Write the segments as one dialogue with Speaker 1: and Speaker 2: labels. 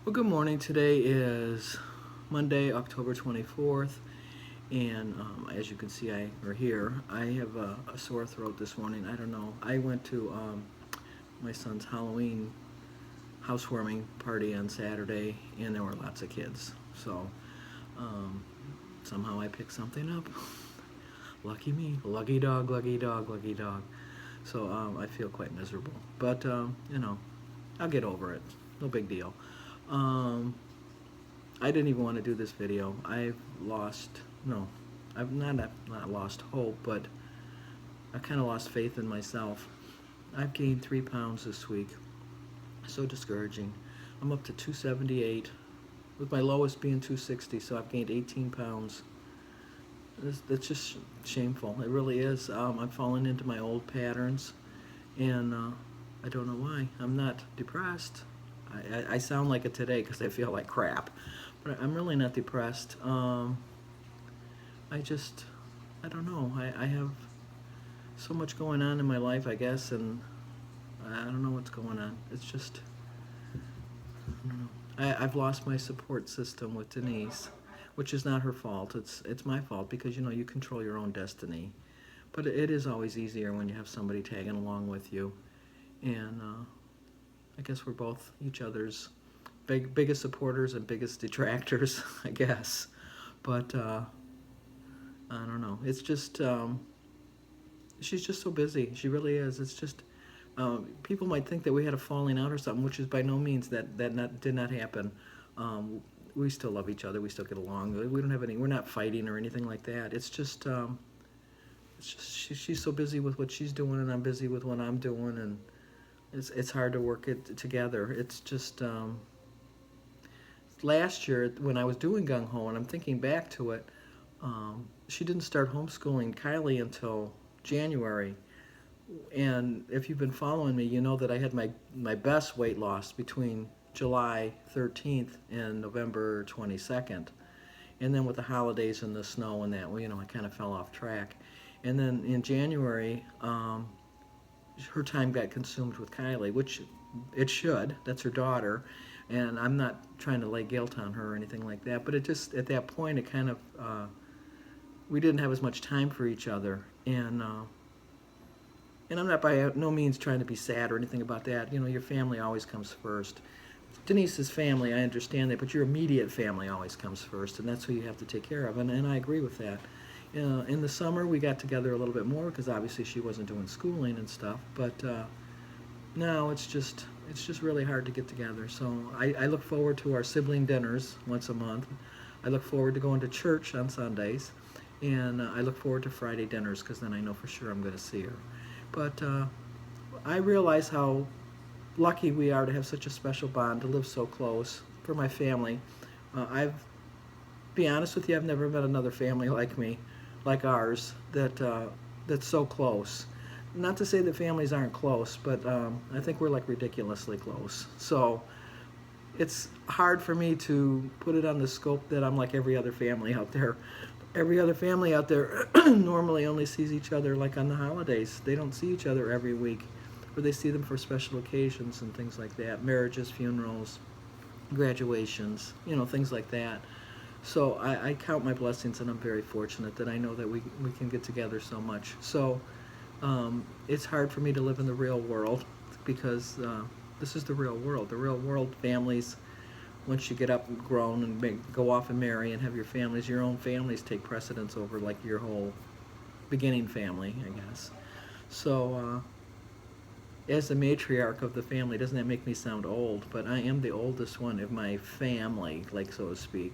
Speaker 1: Well, good morning. Today is Monday, October 24th, and as you can see, I have a sore throat this morning. I don't know. I went to my son's Halloween housewarming party on Saturday, and there were lots of kids. So um, somehow I picked something up. Lucky me. Lucky dog, lucky dog, lucky dog. So I feel quite miserable. But, I'll get over it. No big deal. Um, I didn't even want to do this video. No, I've not lost hope, but I kind of lost faith in myself. I've gained 3 pounds this week. So discouraging. I'm up to 278, with my lowest being 260, so I've gained 18 pounds. That's just shameful. It really is. I'm falling into my old patterns, and I don't know why. I'm not depressed. I sound like it today because I feel like crap, but I'm really not depressed. I don't know. I have so much going on in my life, I guess, and I don't know what's going on. It's just, I don't know. I've lost my support system with Denise, which is not her fault. It's my fault because, you control your own destiny. But it is always easier when you have somebody tagging along with you. And I guess we're both each other's biggest supporters and biggest detractors, I guess. But I don't know. It's just she's just so busy. She really is. It's just people might think that we had a falling out or something, which is by no means did not happen. We still love each other. We still get along. We don't have any. We're not fighting or anything like that. It's just she's so busy with what she's doing, and I'm busy with what I'm doing, and it's hard to work it together. It's just last year when I was doing Gung Ho, and I'm thinking back to it, she didn't start homeschooling Kylie until January. And if you've been following me, you know that I had my best weight loss between July 13th and November 22nd. And then with the holidays and the snow and that, I kind of fell off track. And then in January, her time got consumed with Kylie, which it should. That's her daughter. And I'm not trying to lay guilt on her or anything like that. But it just, at that point, it kind of, we didn't have as much time for each other. And I'm not by no means trying to be sad or anything about that. Your family always comes first. Denise's family, I understand that, but your immediate family always comes first, and that's who you have to take care of, and I agree with that. In the summer, we got together a little bit more because obviously she wasn't doing schooling and stuff, but now it's just really hard to get together. So I look forward to our sibling dinners once a month. I look forward to going to church on Sundays, and I look forward to Friday dinners because then I know for sure I'm going to see her. But I realize how lucky we are to have such a special bond, to live so close for my family. Be honest with you, I've never met another family like ours, that's so close. Not to say that families aren't close, but I think we're like ridiculously close. So it's hard for me to put it on the scope that I'm like every other family out there. Every other family out there normally only sees each other like on the holidays. They don't see each other every week, or they see them for special occasions and things like that, marriages, funerals, graduations, things like that. So I count my blessings, and I'm very fortunate that I know that we can get together so much. So it's hard for me to live in the real world because this is the real world. The real world families, once you get up and grown and go off and marry and have your own families take precedence over like your whole beginning family, I guess. So as the matriarch of the family, doesn't that make me sound old? But I am the oldest one of my family, like so to speak.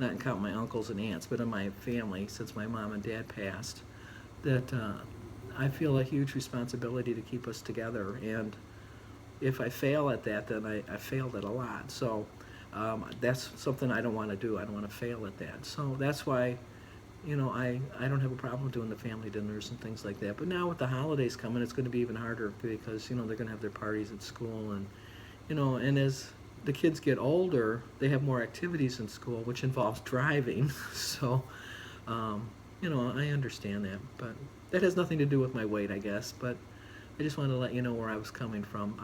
Speaker 1: Not count my uncles and aunts, but in my family, since my mom and dad passed, that I feel a huge responsibility to keep us together. And if I fail at that, then I failed at a lot. So that's something I don't want to do. I don't want to fail at that. So that's why, I don't have a problem doing the family dinners and things like that. But now with the holidays coming, it's going to be even harder because, they're going to have their parties at school. And, and as the kids get older, they have more activities in school, which involves driving. So, I understand that. But that has nothing to do with my weight, I guess. But I just wanted to let you know where I was coming from.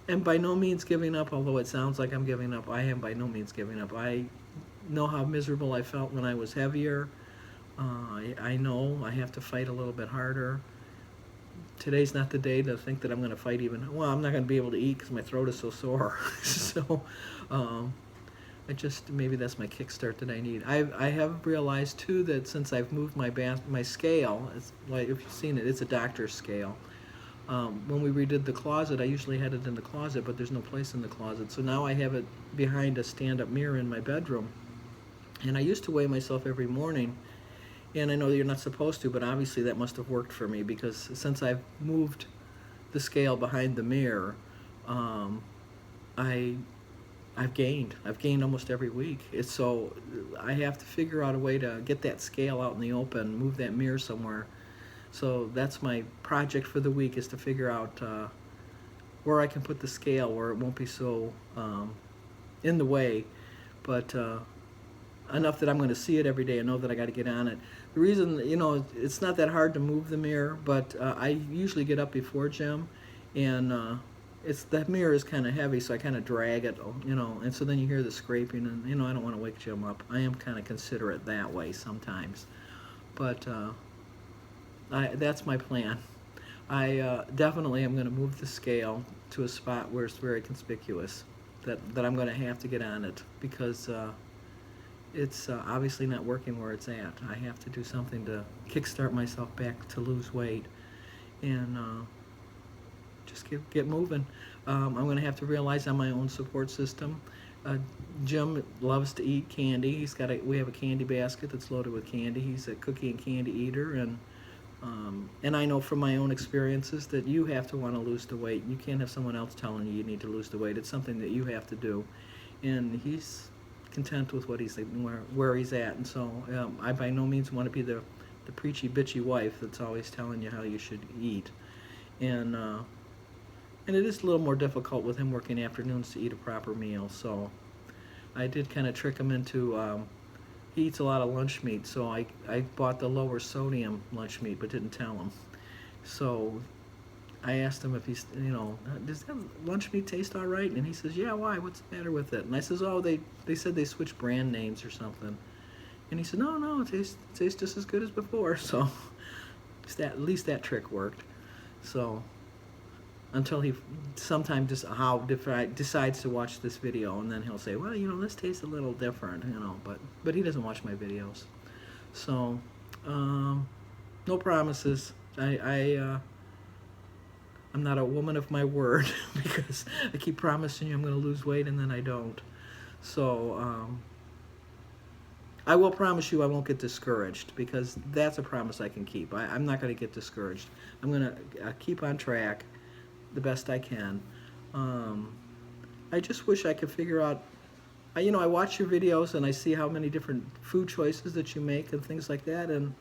Speaker 1: am by no means giving up, although it sounds like I'm giving up. I am by no means giving up. I know how miserable I felt when I was heavier. I know I have to fight a little bit harder. Today's not the day to think that I'm going to fight even. Well, I'm not going to be able to eat because my throat is so sore. So, um, I just maybe that's my kickstart that I need. I have realized too that since I've moved my scale, it's like if you've seen it, it's a doctor's scale. When we redid the closet, I usually had it in the closet, but there's no place in the closet. So now I have it behind a stand-up mirror in my bedroom. And I used to weigh myself every morning, and I know you're not supposed to, but obviously that must have worked for me because since I've moved the scale behind the mirror, um, I I've gained. I've gained almost every week. It's so I have to figure out a way to get that scale out in the open, move that mirror somewhere. So that's my project for the week is to figure out where I can put the scale where it won't be so in the way, but enough that I'm going to see it every day and know that I got to get on it. The reason, it's not that hard to move the mirror, but I usually get up before gym, and it's the mirror is kind of heavy, so I kind of drag it, and so then you hear the scraping, and I don't want to wake Jim up. I am kind of considerate that way sometimes, but that's my plan. I definitely am going to move the scale to a spot where it's very conspicuous, that I'm going to have to get on it because it's obviously not working where it's at. I have to do something to kickstart myself back to lose weight and just get moving. I'm going to have to realize I'm my own support system. Jim loves to eat candy. We have a candy basket that's loaded with candy. He's a cookie and candy eater, and I know from my own experiences that you have to want to lose the weight. You can't have someone else telling you need to lose the weight. It's something that you have to do, and he's content with what where he's at. And so I by no means want to be the preachy bitchy wife that's always telling you how you should eat, and it is a little more difficult with him working afternoons to eat a proper meal. So I did kind of trick him into he eats a lot of lunch meat, so I bought the lower sodium lunch meat but didn't tell him. So I asked him if he's, does that lunch meat taste all right? And he says, yeah, why? What's the matter with it? And I says, oh, they said they switched brand names or something. And he said, no, it tastes just as good as before. So at least that trick worked. So until he sometime decides to watch this video, and then he'll say, well, this tastes a little different, but he doesn't watch my videos. So no promises. I'm not a woman of my word because I keep promising you I'm going to lose weight and then I don't. So I will promise you I won't get discouraged because that's a promise I can keep. I'm not going to get discouraged. I'm going to keep on track the best I can. I just wish I could figure out, I watch your videos and I see how many different food choices that you make and things like that, and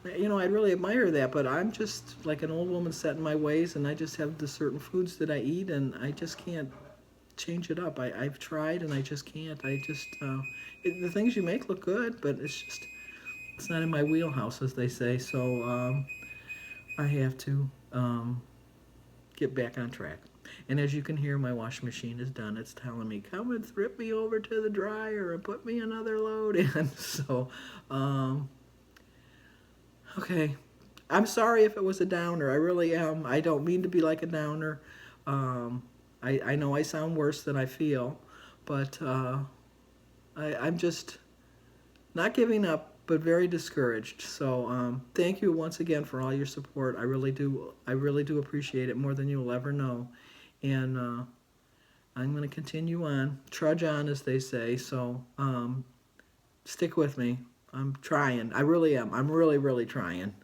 Speaker 1: I really admire that, but I'm just like an old woman set in my ways, and I just have the certain foods that I eat, and I just can't change it up. I've tried, and I just can't. The things you make look good, but it's not in my wheelhouse, as they say, so I have to get back on track. And as you can hear, my washing machine is done. It's telling me, come and thrift me over to the dryer and put me another load in. So, okay, I'm sorry if it was a downer. I really am. I don't mean to be like a downer. I know I sound worse than I feel, but I'm just not giving up, but very discouraged. So thank you once again for all your support. I really do appreciate it more than you'll ever know. And I'm going to continue on, trudge on, as they say. So stick with me. I'm trying. I really am. I'm really, really trying.